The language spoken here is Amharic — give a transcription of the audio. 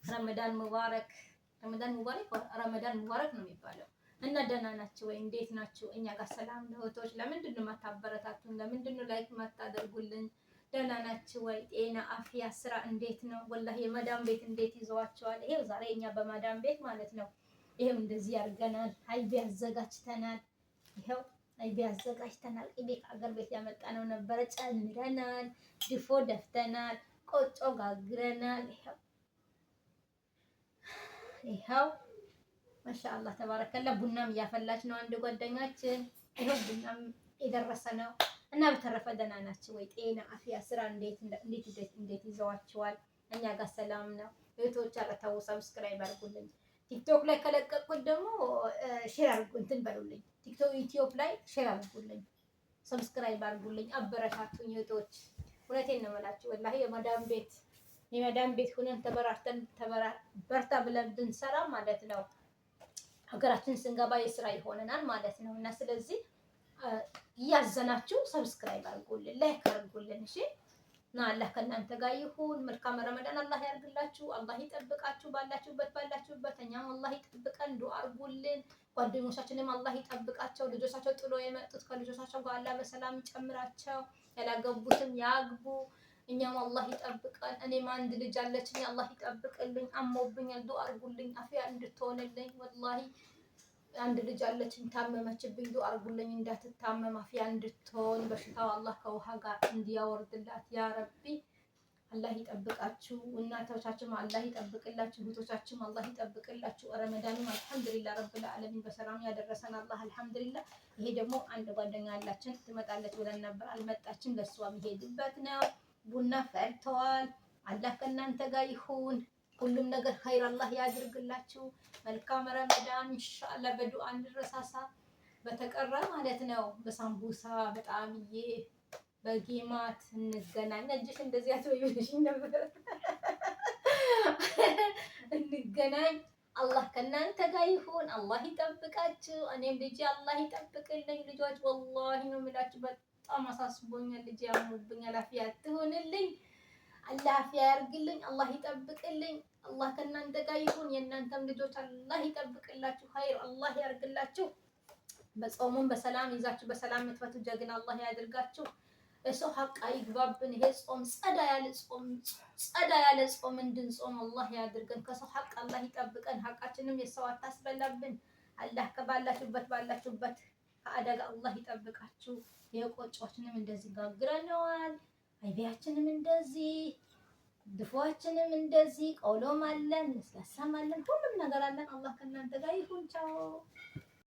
ረመዳን ሙባረክ ረመዳን ሙባረክ ነው የሚባለው። እና ደህና ናችሁ ወይ? እንዴት ናችሁ? እኛ ጋር ሰላም ነው እህቶች። ለምንድን ነው የማታበረታቱን? ለምንድን ነው ላይክ የማታደርጉልን? ደህና ናችሁ ወይ? ጤና፣ አፍያ፣ ስራ እንዴት ነው? ወላሂ የመዳም ቤት እንዴት ይዘዋቸዋል? ይሄው ዛሬ እኛ በመዳም ቤት ማለት ነው ይሄው እንደዚህ ያርገናል። አይቤ አዘጋጅተናል። ይሄው አይቤ አዘጋጅተናል። ቤት አገር ቤት ያመጣነው ነበረ ጨምረናል። ድፎ ደፍተናል። ቆጮ ጋግረናል። ይሄው ማሻአላህ ተባረከላ። ቡናም እያፈላች ነው አንድ ጓደኛችን። ይሄው ቡናም የደረሰ ነው እና በተረፈ ደህና ናችሁ ወይ? ጤና፣ አፍያ፣ ስራ እንዴት ይዘዋችኋል? እኛ ጋር ሰላም ነው እህቶች። አረታው ሰብስክራይብ አድርጉልኝ። ቲክቶክ ላይ ከለቀቁት ደግሞ ሼር አድርጉ እንትን በሉልኝ። ቲክቶክ ዩቲዩብ ላይ ሼር አድርጉልኝ፣ ሰብስክራይብ አድርጉልኝ፣ አበረታቱኝ እህቶች። እውነቴን ነው የምላችሁ ወላሂ የመዳም ቤት ሆነን በርታ ብለን ብንሰራ ማለት ነው ሀገራችን ስንገባ የስራ ይሆነናል ማለት ነው። እና ስለዚህ እያዘናችሁ ሰብስክራይብ አድርጉልን፣ ላይክ አድርጉልን። እሺ እና አላህ ከእናንተ ጋር ይሁን። መልካም ረመዳን አላህ ያርግላችሁ። አላህ ይጠብቃችሁ ባላችሁበት። እኛም አላህ ይጠብቀን። ዱአ አድርጉልን። ጓደኞቻችንም አላህ ይጠብቃቸው። ልጆቻቸው ጥሎ የመጡት ከልጆቻቸው ጋር አላህ በሰላም ይጨምራቸው። ያላገቡትም ያግቡ። እኛም አላህ ይጠብቀን። እኔም አንድ ልጅ አለችኝ፣ አላህ ይጠብቅልኝ። አሞብኛል፣ ዱአ አድርጉልኝ አፍያ እንድትሆንልኝ። ወላሂ አንድ ልጅ አለችኝ ታመመችብኝ፣ ዱአ አድርጉልኝ እንዳትታመም አፍያ እንድትሆን፣ በሽታው አላህ ከውሃ ጋር እንዲያወርድላት ያ ረቢ። አላህ ይጠብቃችሁ። እናቶቻችሁም አላህ ይጠብቅላችሁ፣ እህቶቻችሁም አላህ ይጠብቅላችሁ። ረመዳንም አልሐምዱሊላህ ረብል ዓለሚን በሰላም ያደረሰን አላህ አልሐምዱሊላህ። ይሄ ደግሞ አንድ ጓደኛ ያላችን ትመጣለች ብለን ነበር፣ አልመጣችም። ለሷ የሚሄድበት ነው። ቡና ፈልተዋል። አላህ ከእናንተ ጋር ይሁን። ሁሉም ነገር ኸይር አላህ ያድርግላችሁ። መልካም ረመዳን ኢንሻአላህ። በዱአ እንረሳሳ። በተቀረ ማለት ነው በሳምቡሳ በጣምዬ በጌማት እንገናኝ። እጅሽ እንደዚህ አትበይልሽ ነበር። እንገናኝ። አላህ ከእናንተ ጋር ይሁን። አላህ ይጠብቃችሁ። እኔም ልጅ አላህ ይጠብቅልኝ። ልጆች ወላሂ ነው የምላችሁ በጣም አሳስቦኛል። ልጅ ያሙብኛል። አፍያ ትሆንልኝ። አላህ አፍያ ያርግልኝ። አላህ ይጠብቅልኝ። አላህ ከእናንተ ጋር ይሁን። የእናንተም ልጆች አላህ ይጠብቅላችሁ። ኸይር አላህ ያርግላችሁ። በጾሙም በሰላም ይዛችሁ በሰላም የምትፈቱ ጀግና አላህ ያድርጋችሁ። የሰው ሀቅ አይግባብን። ይሄ ጾም ጸዳ ያለ ጾም እንድንጾም አላህ ያድርገን። ከሰው ሀቅ አላህ ይጠብቀን። ሀቃችንም የሰው አታስበላብን። አላህ ባላችሁበት ከአደጋ አላህ ይጠብቃችሁ። የቆጮችንም እንደዚህ ጋግረነዋል። አይቢያችንም እንደዚህ፣ ድፎችንም እንደዚህ፣ ቆሎም አለን፣ ለስላሳም አለን፣ ሁሉም ነገር አለን። አላህ ከእናንተ ጋር ይሁን። ቻው